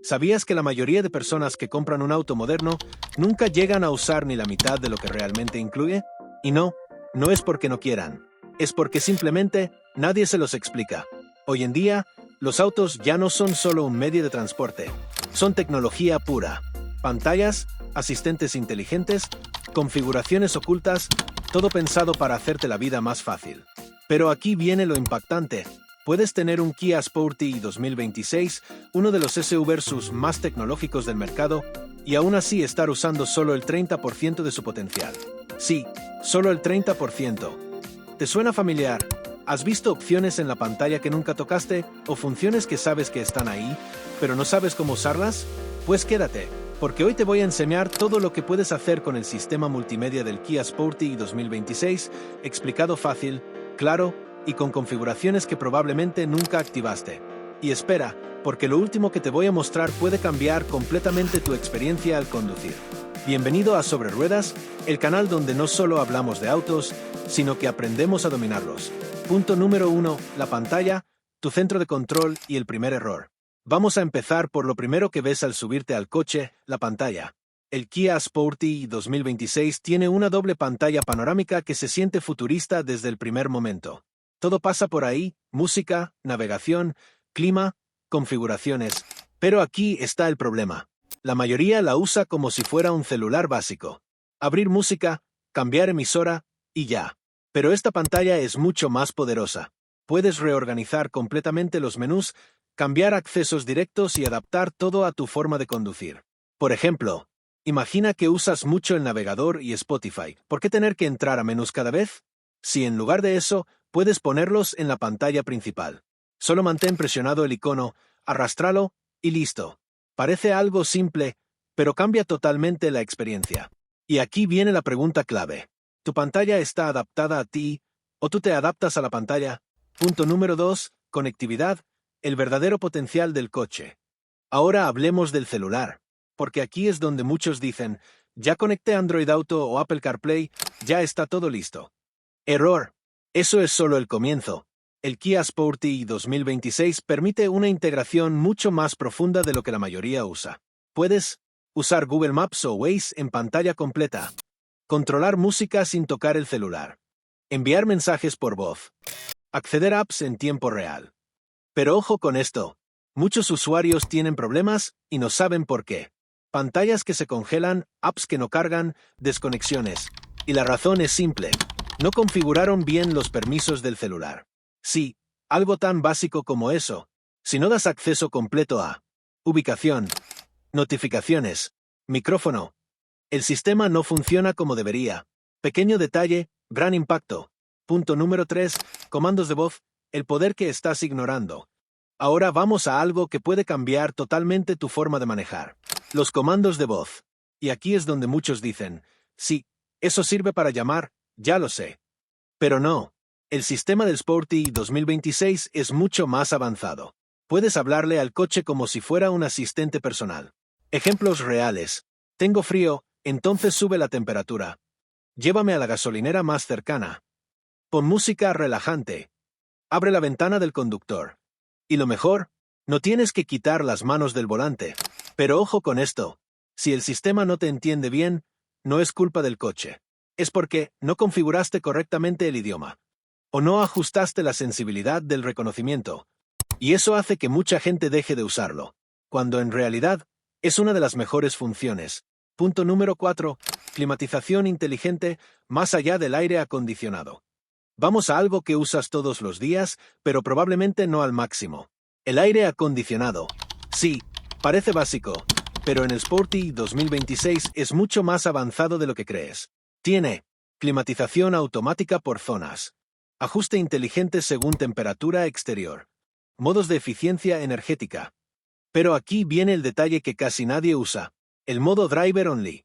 ¿Sabías que la mayoría de personas que compran un auto moderno nunca llegan a usar ni la mitad de lo que realmente incluye? Y no es porque no quieran, es porque simplemente nadie se los explica. Hoy en día, los autos ya no son solo un medio de transporte, son tecnología pura. Pantallas, asistentes inteligentes, configuraciones ocultas, todo pensado para hacerte la vida más fácil. Pero aquí viene lo impactante. Puedes tener un Kia Sportage 2026, uno de los SUVs más tecnológicos del mercado, y aún así estar usando solo el 30% de su potencial. Sí, solo el 30%. ¿Te suena familiar? ¿Has visto opciones en la pantalla que nunca tocaste o funciones que sabes que están ahí, pero no sabes cómo usarlas? Pues quédate, porque hoy te voy a enseñar todo lo que puedes hacer con el sistema multimedia del Kia Sportage 2026, explicado fácil, claro y con configuraciones que probablemente nunca activaste. Y espera, porque lo último que te voy a mostrar puede cambiar completamente tu experiencia al conducir. Bienvenido a Sobre Ruedas, el canal donde no solo hablamos de autos, sino que aprendemos a dominarlos. Punto número 1, la pantalla, tu centro de control y el primer error. Vamos a empezar por lo primero que ves al subirte al coche, la pantalla. El Kia Sportage 2026 tiene una doble pantalla panorámica que se siente futurista desde el primer momento. Todo pasa por ahí, música, navegación, clima, configuraciones. Pero aquí está el problema. La mayoría la usa como si fuera un celular básico. Abrir música, cambiar emisora, y ya. Pero esta pantalla es mucho más poderosa. Puedes reorganizar completamente los menús, cambiar accesos directos y adaptar todo a tu forma de conducir. Por ejemplo, imagina que usas mucho el navegador y Spotify. ¿Por qué tener que entrar a menús cada vez? Si en lugar de eso, puedes ponerlos en la pantalla principal. Solo mantén presionado el icono, arrástralo y listo. Parece algo simple, pero cambia totalmente la experiencia. Y aquí viene la pregunta clave. ¿Tu pantalla está adaptada a ti o tú te adaptas a la pantalla? Punto número 2, conectividad, el verdadero potencial del coche. Ahora hablemos del celular, porque aquí es donde muchos dicen, ya conecté Android Auto o Apple CarPlay, ya está todo listo. Error. Eso es solo el comienzo. El Kia Sportage 2026 permite una integración mucho más profunda de lo que la mayoría usa. Puedes usar Google Maps o Waze en pantalla completa, controlar música sin tocar el celular, enviar mensajes por voz, acceder a apps en tiempo real. Pero ojo con esto, muchos usuarios tienen problemas y no saben por qué. Pantallas que se congelan, apps que no cargan, desconexiones. Y la razón es simple. No configuraron bien los permisos del celular. Sí, algo tan básico como eso. Si no das acceso completo a ubicación, notificaciones, micrófono, el sistema no funciona como debería. Pequeño detalle, gran impacto. Punto número 3, comandos de voz, el poder que estás ignorando. Ahora vamos a algo que puede cambiar totalmente tu forma de manejar. Los comandos de voz. Y aquí es donde muchos dicen, sí, eso sirve para llamar, ya lo sé. Pero no. El sistema del Sportage 2026 es mucho más avanzado. Puedes hablarle al coche como si fuera un asistente personal. Ejemplos reales. Tengo frío, entonces sube la temperatura. Llévame a la gasolinera más cercana. Pon música relajante. Abre la ventana del conductor. Y lo mejor, no tienes que quitar las manos del volante. Pero ojo con esto. Si el sistema no te entiende bien, no es culpa del coche. Es porque no configuraste correctamente el idioma. O no ajustaste la sensibilidad del reconocimiento. Y eso hace que mucha gente deje de usarlo, cuando en realidad es una de las mejores funciones. Punto número 4. Climatización inteligente más allá del aire acondicionado. Vamos a algo que usas todos los días, pero probablemente no al máximo. El aire acondicionado. Sí, parece básico, pero en el Sportage 2026 es mucho más avanzado de lo que crees. Tiene climatización automática por zonas, ajuste inteligente según temperatura exterior, modos de eficiencia energética. Pero aquí viene el detalle que casi nadie usa, el modo Driver Only.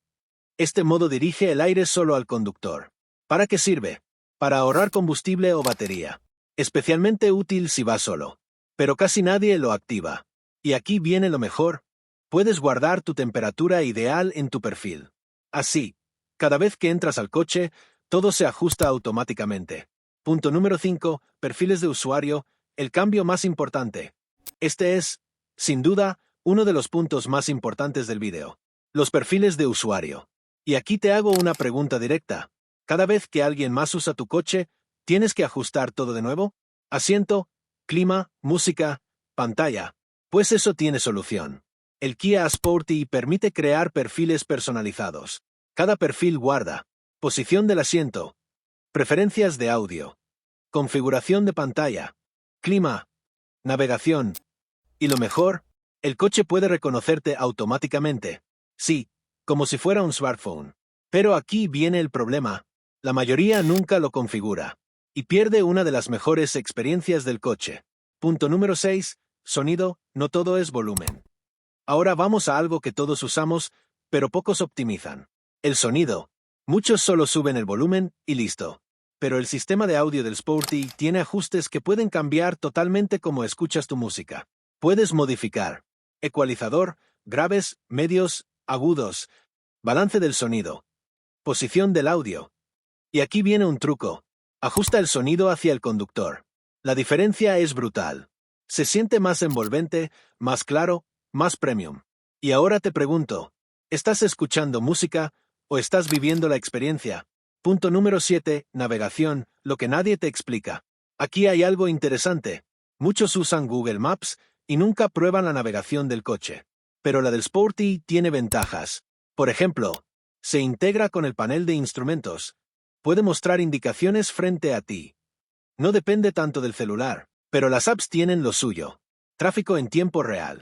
Este modo dirige el aire solo al conductor. ¿Para qué sirve? Para ahorrar combustible o batería. Especialmente útil si vas solo. Pero casi nadie lo activa. Y aquí viene lo mejor. Puedes guardar tu temperatura ideal en tu perfil. Así, cada vez que entras al coche, todo se ajusta automáticamente. Punto número 5. Perfiles de usuario, el cambio más importante. Este es, sin duda, uno de los puntos más importantes del video. Los perfiles de usuario. Y aquí te hago una pregunta directa. Cada vez que alguien más usa tu coche, ¿tienes que ajustar todo de nuevo? Asiento, clima, música, pantalla. Pues eso tiene solución. El Kia Sportage permite crear perfiles personalizados. Cada perfil guarda posición del asiento, preferencias de audio, configuración de pantalla, clima, navegación. Y lo mejor, el coche puede reconocerte automáticamente. Sí, como si fuera un smartphone. Pero aquí viene el problema. La mayoría nunca lo configura. Y pierde una de las mejores experiencias del coche. Punto número 6. Sonido, no todo es volumen. Ahora vamos a algo que todos usamos, pero pocos optimizan. El sonido. Muchos solo suben el volumen y listo. Pero el sistema de audio del Sportage tiene ajustes que pueden cambiar totalmente cómo escuchas tu música. Puedes modificar ecualizador, graves, medios, agudos, balance del sonido, posición del audio. Y aquí viene un truco. Ajusta el sonido hacia el conductor. La diferencia es brutal. Se siente más envolvente, más claro, más premium. Y ahora te pregunto, ¿estás escuchando música o estás viviendo la experiencia? Punto número 7. Navegación, lo que nadie te explica. Aquí hay algo interesante. Muchos usan Google Maps y nunca prueban la navegación del coche. Pero la del Sportage tiene ventajas. Por ejemplo, se integra con el panel de instrumentos. Puede mostrar indicaciones frente a ti. No depende tanto del celular, pero las apps tienen lo suyo. Tráfico en tiempo real.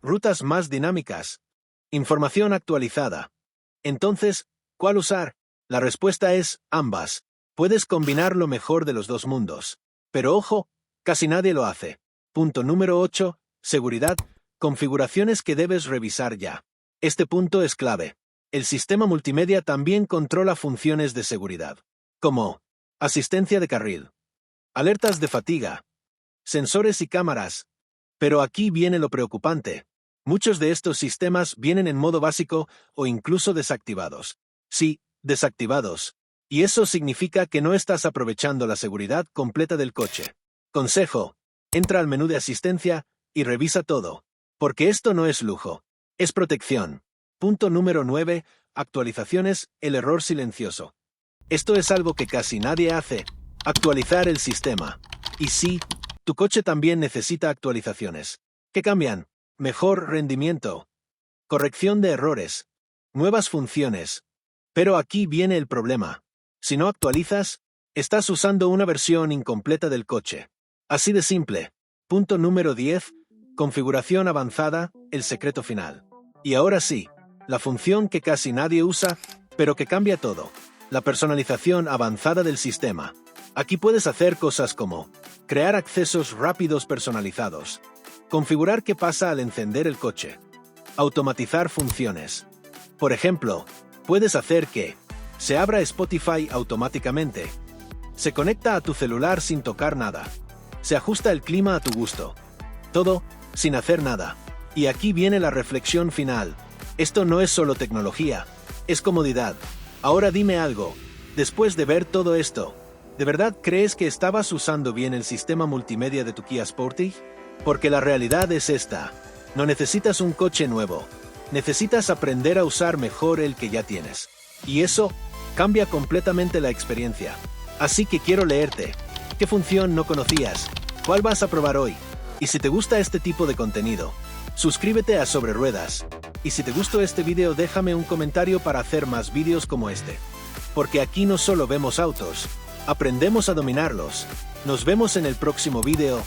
Rutas más dinámicas. Información actualizada. Entonces, ¿cuál usar? La respuesta es ambas. Puedes combinar lo mejor de los dos mundos. Pero ojo, casi nadie lo hace. Punto número 8. Seguridad. Configuraciones que debes revisar ya. Este punto es clave. El sistema multimedia también controla funciones de seguridad, como asistencia de carril, alertas de fatiga, sensores y cámaras. Pero aquí viene lo preocupante. Muchos de estos sistemas vienen en modo básico o incluso desactivados. Sí, desactivados. Y eso significa que no estás aprovechando la seguridad completa del coche. Consejo: entra al menú de asistencia y revisa todo. Porque esto no es lujo, es protección. Punto número 9. Actualizaciones, el error silencioso. Esto es algo que casi nadie hace. Actualizar el sistema. Y sí, tu coche también necesita actualizaciones. ¿Qué cambian? Mejor rendimiento. Corrección de errores. Nuevas funciones. Pero aquí viene el problema. Si no actualizas, estás usando una versión incompleta del coche. Así de simple. Punto número 10. Configuración avanzada, el secreto final. Y ahora sí, la función que casi nadie usa, pero que cambia todo. La personalización avanzada del sistema. Aquí puedes hacer cosas como crear accesos rápidos personalizados, configurar qué pasa al encender el coche, automatizar funciones. Por ejemplo, puedes hacer que se abra Spotify automáticamente, se conecta a tu celular sin tocar nada, se ajusta el clima a tu gusto. Todo sin hacer nada. Y aquí viene la reflexión final. Esto no es solo tecnología, es comodidad. Ahora dime algo. Después de ver todo esto, ¿de verdad crees que estabas usando bien el sistema multimedia de tu Kia Sportage? Porque la realidad es esta. No necesitas un coche nuevo. Necesitas aprender a usar mejor el que ya tienes. Y eso cambia completamente la experiencia. Así que quiero leerte. ¿Qué función no conocías? ¿Cuál vas a probar hoy? Y si te gusta este tipo de contenido, suscríbete a Sobre Ruedas. Y si te gustó este video, déjame un comentario para hacer más vídeos como este. Porque aquí no solo vemos autos, aprendemos a dominarlos. Nos vemos en el próximo video.